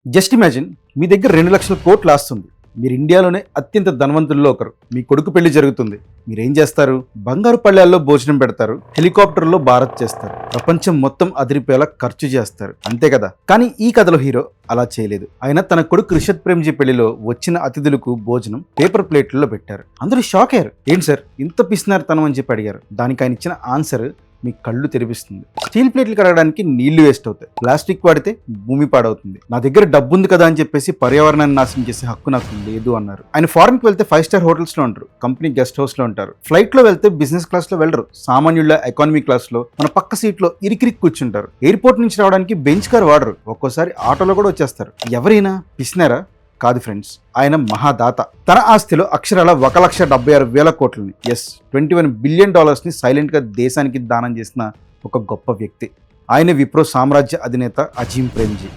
Just imagine, మీ దగ్గర 2,00,000 కోట్లు ఆస్తుంది. మీరు ఇండియాలోనే అత్యంత ధనవంతుల్లో ఒకరు. మీ కొడుకు పెళ్లి జరుగుతుంది. మీరేం చేస్తారు? బంగారు పళ్ళాల్లో భోజనం పెడతారు, హెలికాప్టర్లో భారత్ చేస్తారు, ప్రపంచం మొత్తం అదిరిపోయేలా ఖర్చు చేస్తారు, అంతే కదా. కానీ ఈ కథలో హీరో అలా చేయలేదు. ఆయన తన కొడుకు రిషద్ ప్రేమ్జీ పెళ్లిలో వచ్చిన అతిథులకు భోజనం పేపర్ ప్లేట్లలో పెట్టారు. అందరూ షాక్ అయ్యారు. ఏంటి సార్ ఇంత పిసినారితనం అని చెప్పి అడిగారు. దానికి ఆయన ఇచ్చిన ఆన్సర్ మీ కళ్ళు తెరిపిస్తుంది. స్టీల్ ప్లేట్లు కడగడానికి నీళ్లు వేస్ట్ అవుతాయి, ప్లాస్టిక్ వాడితే భూమి పాడవుతుంది. నా దగ్గర డబ్బు ఉంది కదా అని చెప్పేసి పర్యావరణాన్ని నాశనం చేసే హక్కు నాకు లేదు అన్నారు. ఆయన ఫారెన్ కి వెళ్తే 5 స్టార్ హోటల్స్ లో ఉంటారు, కంపెనీ గెస్ట్ హౌస్ లో ఉంటారు. ఫ్లైట్ లో వెళ్తే బిజినెస్ క్లాస్ లో వెళ్ళరు, సామాన్యుల ఎకానమీ క్లాస్ లో మన పక్క సీట్ లో ఇరికిరికి కూర్చుంటారు. ఎయిర్పోర్ట్ నుంచి రావడానికి బెంచ్ కార్ వాడరు, ఒక్కోసారి ఆటోలో కూడా వచ్చేస్తారు. ఎవరైనా పిసినారా? కాదు ఫ్రెండ్స్, ఆయన మహాదాత. తన ఆస్తిలో అక్షరాల 1,76,000 కోట్లని, $21 బిలియన్ ని సైలెంట్ గా దేశానికి దానం చేసిన ఒక గొప్ప వ్యక్తి. ఆయన విప్రో సామ్రాజ్య అధినేత అజీం ప్రేమ్జీ.